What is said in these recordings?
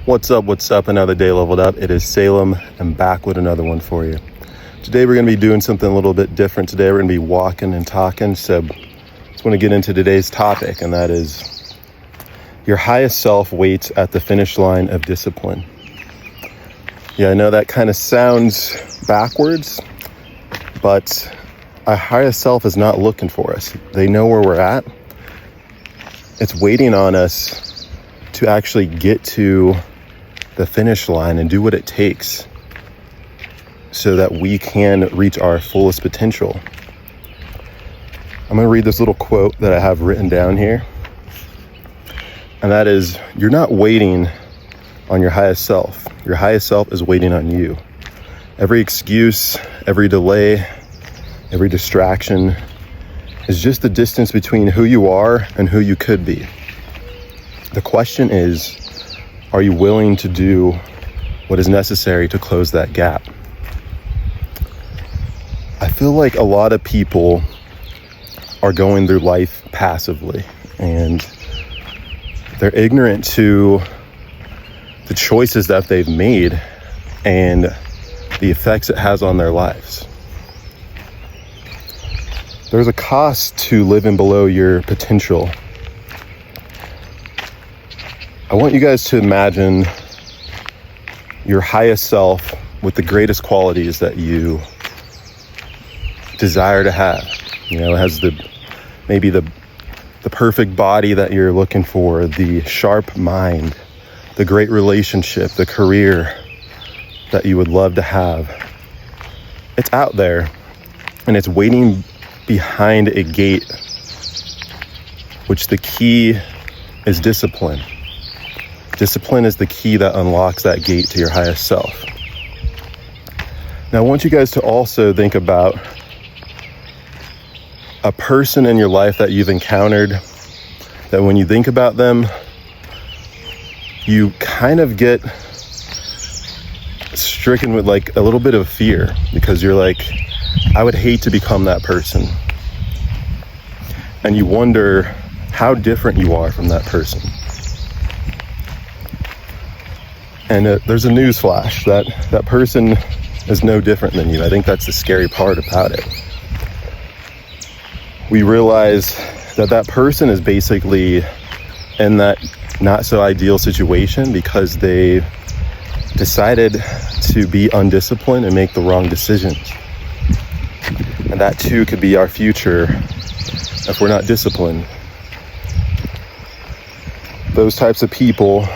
What's up? Another day leveled up. It is Salem. I'm back with another one for you. Today we're going to be doing something a little bit different. Today we're going to be walking and talking. So I just want to get into today's topic, and that is your highest self waits at the finish line of discipline. Yeah, I know that kind of sounds backwards, but our highest self is not looking for us. They know where we're at. It's waiting on us to actually get to the finish line and do what it takes so that we can reach our fullest potential. I'm going to read this little quote that I have written down here. And that is, you're not waiting on your highest self. Your highest self is waiting on you. Every excuse, every delay, every distraction is just the distance between who you are and who you could be. The question is, are you willing to do what is necessary to close that gap? I feel like a lot of people are going through life passively, and they're ignorant to the choices that they've made and the effects it has on their lives. There's a cost to living below your potential. I want you guys to imagine your highest self with the greatest qualities that you desire to have. You know, it has maybe the perfect body that you're looking for, the sharp mind, the great relationship, the career that you would love to have. It's out there, and it's waiting behind a gate, which the key is discipline. Discipline is the key that unlocks that gate to your highest self. Now, I want you guys to also think about a person in your life that you've encountered, that when you think about them, you kind of get stricken with like a little bit of fear, because you're like, I would hate to become that person. And you wonder how different you are from that person. And there's a news flash, that person is no different than you. I think that's the scary part about it. We realize that person is basically in that not so ideal situation because they decided to be undisciplined and make the wrong decisions. And that too could be our future if we're not disciplined. Those types of people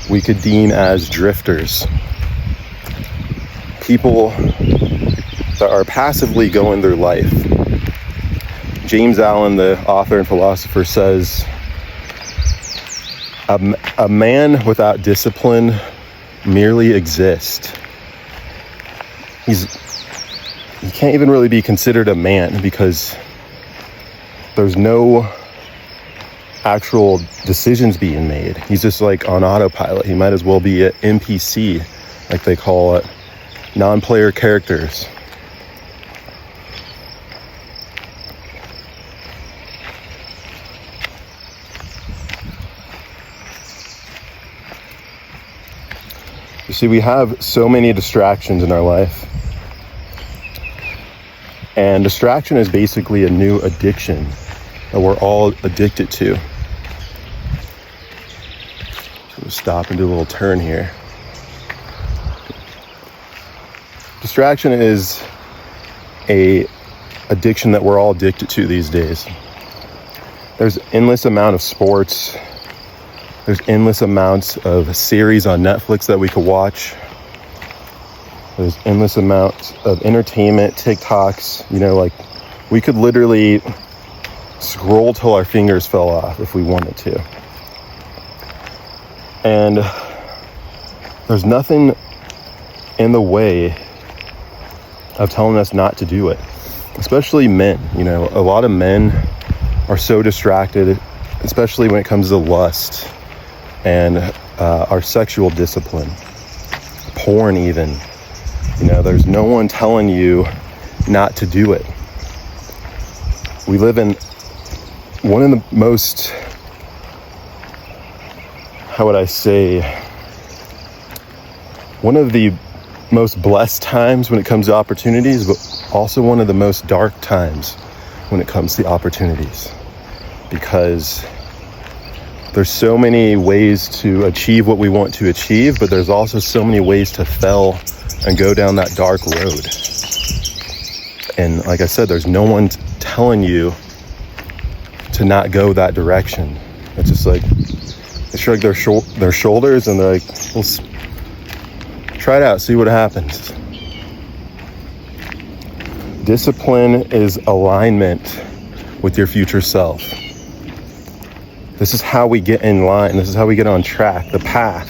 we could deem as drifters. People that are passively going through life. James Allen, the author and philosopher, says, a man without discipline merely exists. He can't even really be considered a man because there's no actual decisions being made. He's just like on autopilot. He might as well be an NPC, like they call it, non-player characters. You see, we have so many distractions in our life. And distraction is basically a new addiction that we're all addicted to. So we'll stop and do a little turn here. Distraction is a addiction that we're all addicted to these days. There's endless amount of sports. There's endless amounts of series on Netflix that we could watch. There's endless amounts of entertainment, TikToks. You know, like we could literally scroll till our fingers fell off if we wanted to. And there's nothing in the way of telling us not to do it. Especially men. You know, a lot of men are so distracted, especially when it comes to lust and our sexual discipline, porn even. You know, there's no one telling you not to do it. We live in one of the most how would I say, one of the most blessed times when it comes to opportunities, but also one of the most dark times when it comes to opportunities, because there's so many ways to achieve what we want to achieve, but there's also so many ways to fail and go down that dark road. And like I said, there's no one telling you to not go that direction. It's just like, they shrug their shoulders and they're like, well, try it out, see what happens. Discipline is alignment with your future self. This is how we get in line. This is how we get on track. The path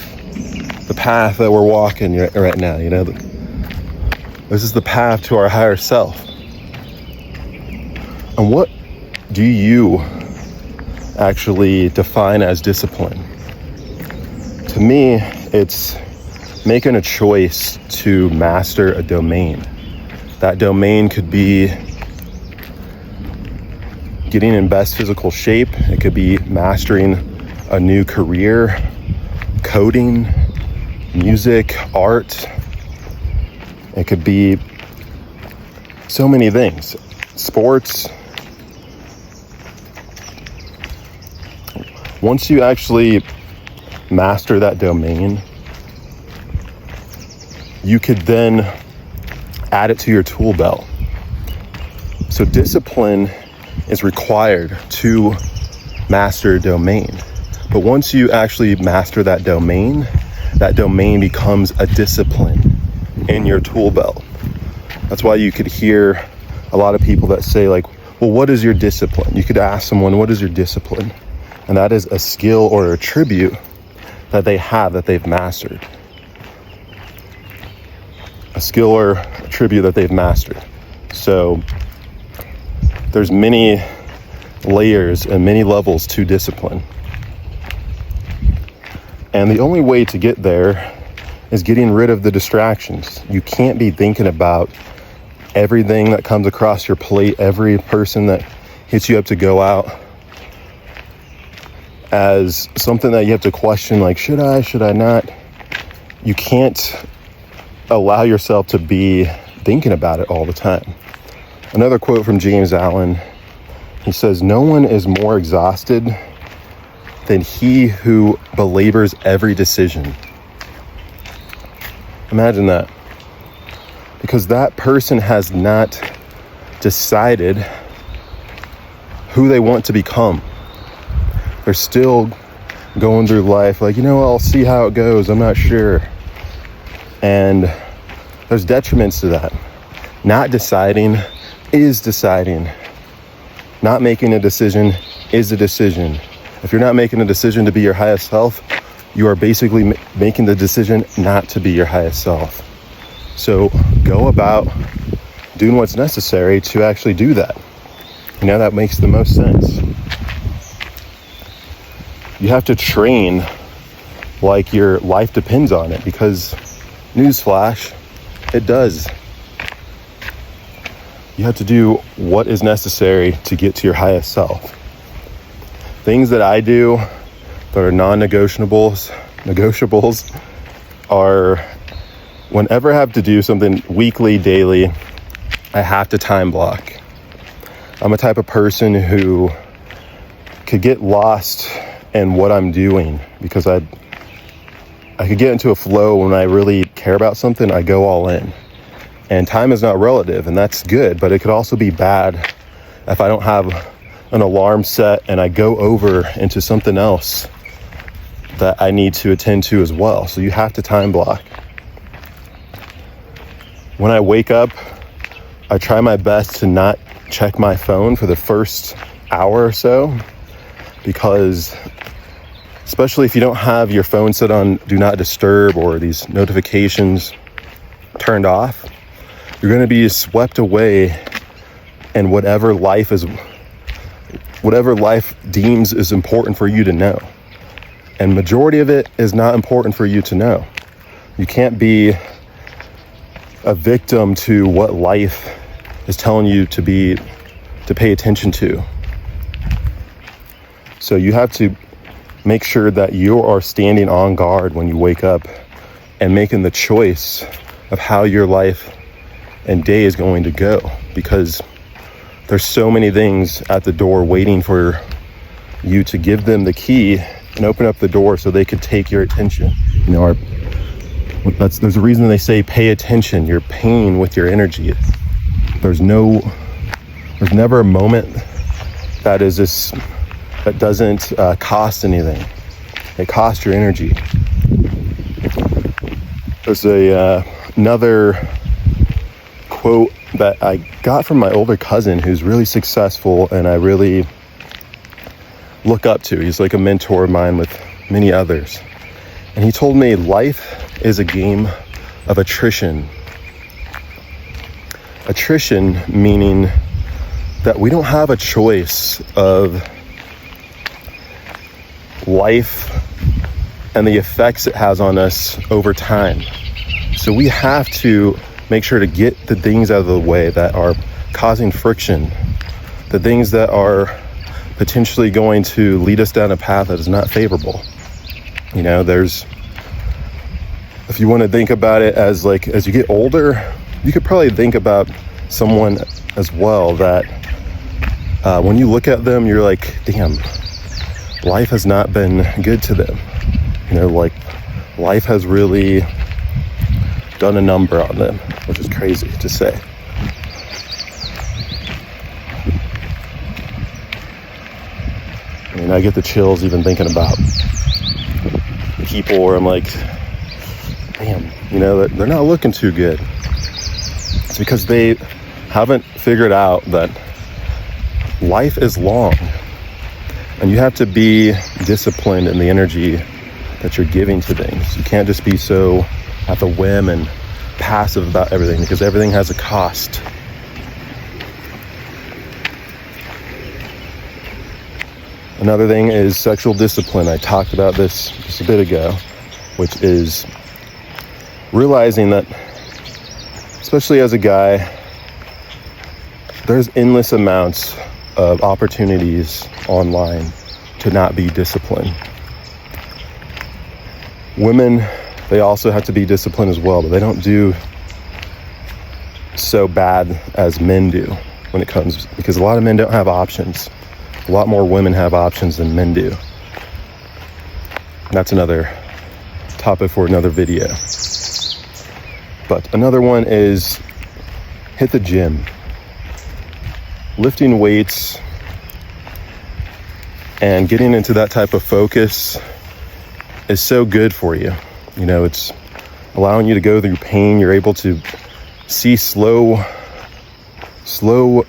that we're walking right now, you know, this is the path to our higher self. And what do you actually define as discipline? To me, it's making a choice to master a domain. That domain could be getting in best physical shape. It could be mastering a new career, coding, music, art. It could be so many things. Sports. Once you actually master that domain, you could then add it to your tool belt. So discipline is required to master a domain. But once you actually master that domain becomes a discipline in your tool belt. That's why you could hear a lot of people that say like, well, what is your discipline? You could ask someone, what is your discipline? And that is a skill or a attribute that they have, that they've mastered. A skill or attribute that they've mastered. So there's many layers and many levels to discipline. And the only way to get there is getting rid of the distractions. You can't be thinking about everything that comes across your plate, every person that hits you up to go out, as something that you have to question, like, should I not? You can't allow yourself to be thinking about it all the time. Another quote from James Allen, he says, "No one is more exhausted than he who belabors every decision." Imagine that. Because that person has not decided who they want to become. They're still going through life like, I'll see how it goes, I'm not sure. And there's detriments to that. Not deciding is deciding. Not making a decision is a decision. If you're not making a decision to be your highest self, you are basically making the decision not to be your highest self. So go about doing what's necessary to actually do that. That makes the most sense. You have to train like your life depends on it, because newsflash, it does. You have to do what is necessary to get to your highest self. Things that I do that are non-negotiables are, whenever I have to do something weekly, daily, I have to time block. I'm a type of person who could get lost in what I'm doing, because I could get into a flow. When I really care about something, I go all in. And time is not relative, and that's good, but it could also be bad if I don't have an alarm set and I go over into something else that I need to attend to as well. So you have to time block. When I wake up, I try my best to not check my phone for the first hour or so, because especially if you don't have your phone set on do not disturb or these notifications turned off, you're going to be swept away in whatever life deems is important for you to know. And majority of it is not important for you to know. You can't be a victim to what life is telling you to pay attention to. So you have to make sure that you are standing on guard when you wake up and making the choice of how your life and day is going to go, because there's so many things at the door waiting for you to give them the key and open up the door so they could take your attention. You know, there's a reason they say pay attention. You're paying with your energy. There's never a moment that doesn't cost anything. It costs your energy. There's another quote that I got from my older cousin who's really successful and I really look up to. He's like a mentor of mine with many others. And he told me life is a game of attrition. Attrition meaning that we don't have a choice of life and the effects it has on us over time. So we have to make sure to get the things out of the way that are causing friction, the things that are potentially going to lead us down a path that is not favorable. You know, if you want to think about it as like, as you get older, you could probably think about someone as well that when you look at them, you're like, damn, life has not been good to them. You know, like life has really done a number on them, which is crazy to say. I mean, I get the chills even thinking about people where I'm like, damn, you know, they're not looking too good. It's because they haven't figured out that life is long and you have to be disciplined in the energy that you're giving to things. You can't just be so at the whim and passive about everything, because everything has a cost. Another thing is sexual discipline. I talked about this just a bit ago, which is realizing that, especially as a guy, there's endless amounts of opportunities online to not be disciplined. Women, they also have to be disciplined as well, but they don't do so bad as men do when it comes, because a lot of men don't have options. A lot more women have options than men do. That's another topic for another video. But another one is hit the gym. Lifting weights and getting into that type of focus is so good for you. You know, it's allowing you to go through pain. You're able to see slow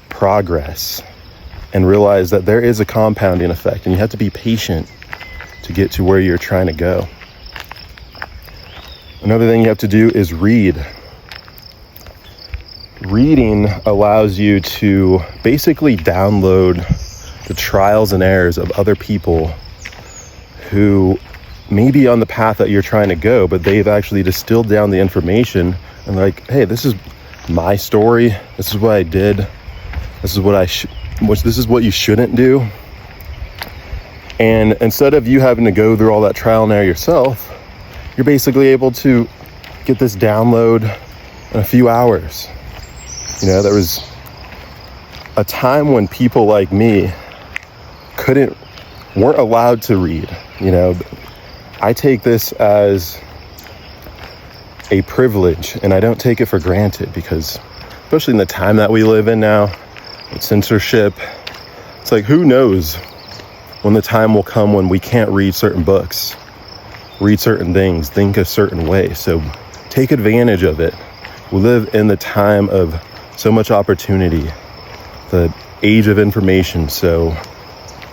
progress and realize that there is a compounding effect, and you have to be patient to get to where you're trying to go. Another thing you have to do is read. Reading allows you to basically download the trials and errors of other people who may be on the path that you're trying to go, but they've actually distilled down the information and like, hey, this is my story. This is what I did. This is what this is what you shouldn't do. And instead of you having to go through all that trial and error yourself, you're basically able to get this download in a few hours. You know, there was a time when people like me weren't allowed to read. You know, I take this as a privilege and I don't take it for granted, because especially in the time that we live in now with censorship, it's like, who knows when the time will come when we can't read certain books, read certain things, think a certain way. So take advantage of it. We live in the time of so much opportunity, the age of information. So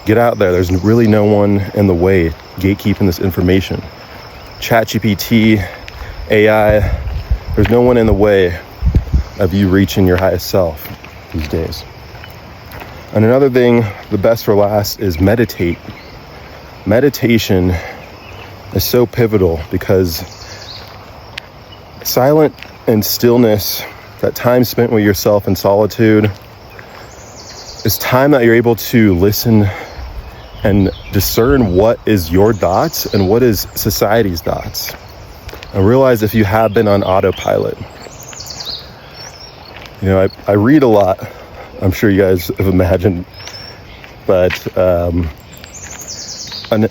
get out there. There's really no one in the way gatekeeping this information. ChatGPT, AI, there's no one in the way of you reaching your highest self these days. And another thing, the best for last, is meditate. Meditation is so pivotal, because silent and stillness, that time spent with yourself in solitude, is time that you're able to listen and discern what is your thoughts and what is society's thoughts. And realize if you have been on autopilot. You know, I read a lot. I'm sure you guys have imagined. But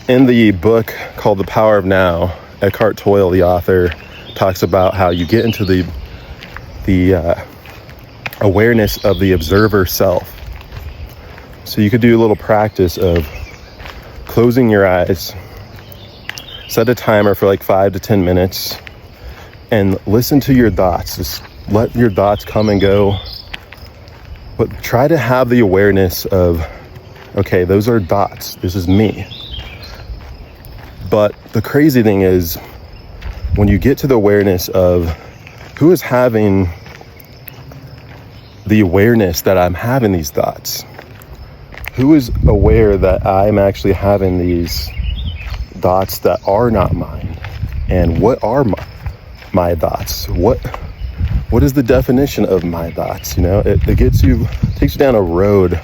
in the book called The Power of Now, Eckhart Tolle, the author, talks about how you get into the awareness of the observer self. So you could do a little practice of closing your eyes, set a timer for like 5 to 10 minutes, and listen to your thoughts. Just let your thoughts come and go. But try to have the awareness of, okay, those are thoughts. This is me. But the crazy thing is, when you get to the awareness of who is having the awareness that I'm having these thoughts, who is aware that I'm actually having these thoughts that are not mine, and what are my thoughts? What is the definition of my thoughts? You know, it takes you down a road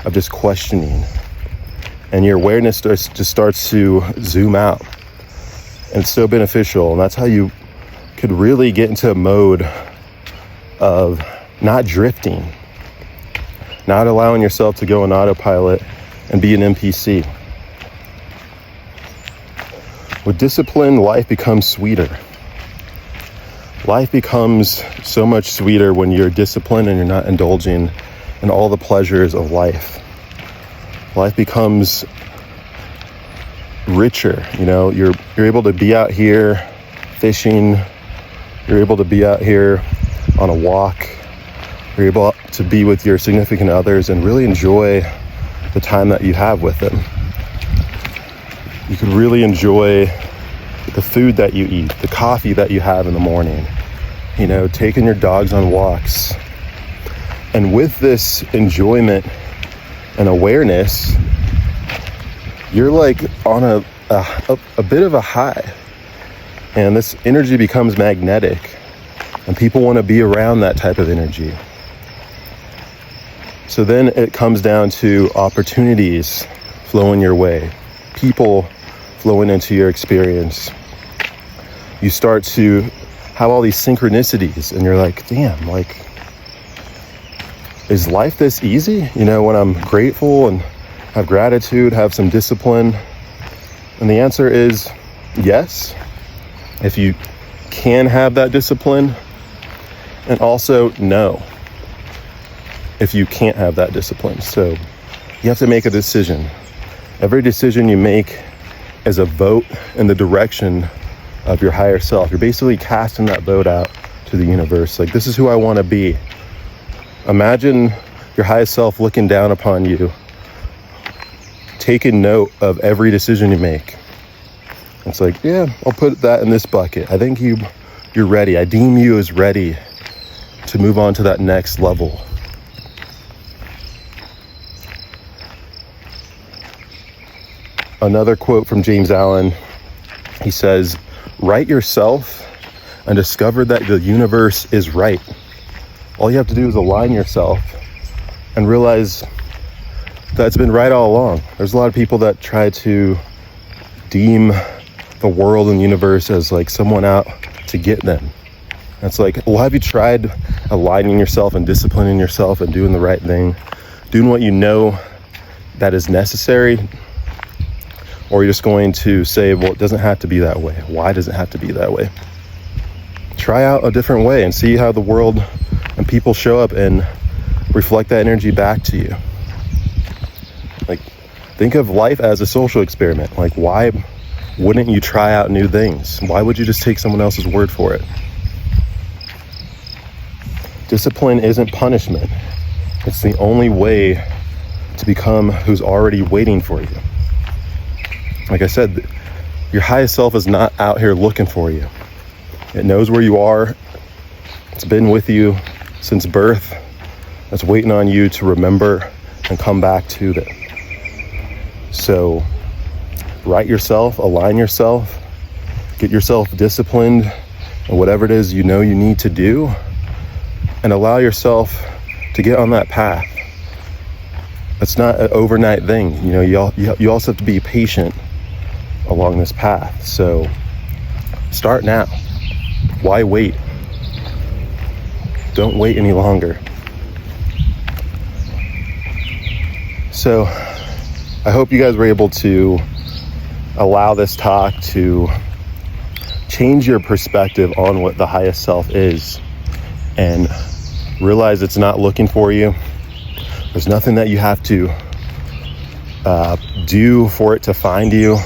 of just questioning, and your awareness starts to zoom out. And it's so beneficial, and that's how you could really get into a mode of not drifting, not allowing yourself to go on autopilot and be an NPC. With discipline, life becomes sweeter. Life becomes so much sweeter when you're disciplined and you're not indulging in all the pleasures of life. Life becomes richer. You know, you're able to be out here fishing. You're able to be out here on a walk. You're able to be with your significant others and really enjoy the time that you have with them. You can really enjoy the food that you eat, the coffee that you have in the morning, you know, taking your dogs on walks. And with this enjoyment and awareness, you're like on a bit of a high. And this energy becomes magnetic, and people want to be around that type of energy. So then it comes down to opportunities flowing your way, people flowing into your experience. You start to have all these synchronicities, and you're like, damn, like, is life this easy? You know, when I'm grateful and have gratitude, have some discipline. And the answer is yes, if you can have that discipline, and also no, if you can't have that discipline. So you have to make a decision. Every decision you make is a vote in the direction of your higher self. You're basically casting that vote out to the universe. Like, this is who I want to be. Imagine your highest self looking down upon you, taking note of every decision you make. It's like, yeah, I'll put that in this bucket. I think you're ready. I deem you as ready to move on to that next level. Another quote from James Allen, he says, "Write yourself and discover that the universe is right. All you have to do is align yourself and realize that it's been right all along." There's a lot of people that try to deem the world and universe as like someone out to get them. It's like, well, have you tried aligning yourself and disciplining yourself and doing the right thing, doing what you know that is necessary? Or you're just going to say, well, it doesn't have to be that way. Why does it have to be that way? Try out a different way and see how the world and people show up and reflect that energy back to you. Like, think of life as a social experiment. Like, why wouldn't you try out new things? Why would you just take someone else's word for it? Discipline isn't punishment. It's the only way to become who's already waiting for you. Like I said, your highest self is not out here looking for you. It knows where you are. It's been with you since birth. It's waiting on you to remember and come back to it. So write yourself, align yourself, get yourself disciplined in whatever it is you know you need to do, and allow yourself to get on that path It's not an overnight thing. You know, you also have to be patient along this path. So start now. Why wait? Don't wait any longer. So I hope you guys were able to allow this talk to change your perspective on what the highest self is and realize it's not looking for you. There's nothing that you have to do for it to find you.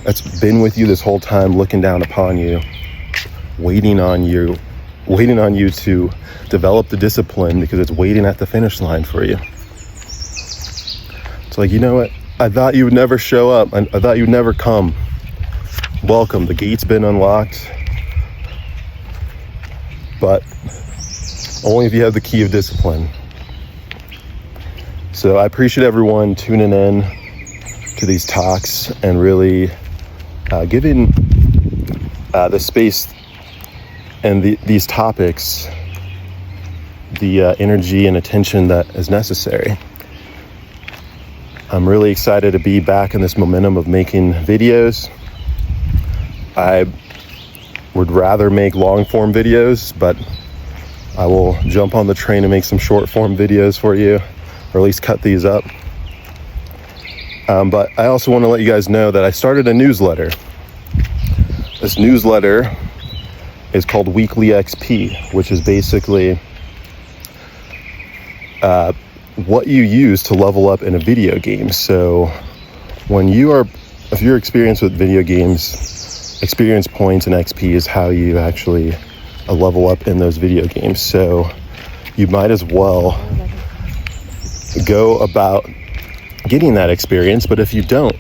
It's been with you this whole time, looking down upon you, waiting on you to develop the discipline because it's waiting at the finish line for you. It's like, you know what? I thought you would never show up. I thought you'd never come. Welcome. The gate's been unlocked. But only if you have the key of discipline. So I appreciate everyone tuning in to these talks and really giving the space and these topics the energy and attention that is necessary. I'm really excited to be back in this momentum of making videos. I would rather make long form videos, but I will jump on the train and make some short form videos for you, or at least cut these up. But I also want to let you guys know that I started a newsletter. This newsletter is called Weekly XP, which is basically what you use to level up in a video game. So if you're experienced with video games, experience points and XP is how you actually level up in those video games. So you might as well go about getting that experience. But if you don't,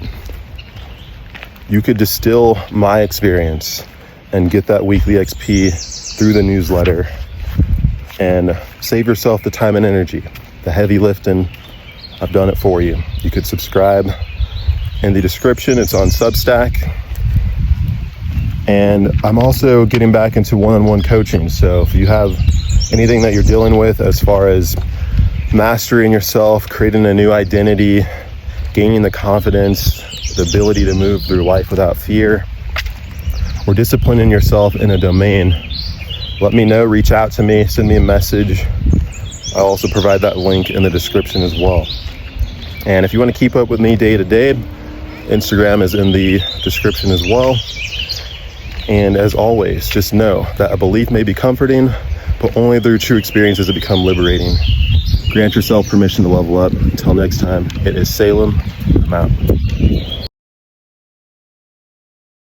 you could distill my experience and get that weekly XP through the newsletter and save yourself the time and energy, the heavy lifting. I've done it for you. You could subscribe in the description. It's on Substack. And I'm also getting back into one-on-one coaching. So if you have anything that you're dealing with as far as mastering yourself, creating a new identity, gaining the confidence, the ability to move through life without fear, or disciplining yourself in a domain, let me know. Reach out to me, send me a message. I'll also provide that link in the description as well. And if you want to keep up with me day to day, Instagram is in the description as well. And as always, just know that a belief may be comforting, but only through true experiences it become liberating. Grant yourself permission to level up. Until next time, it is Salem. I'm out.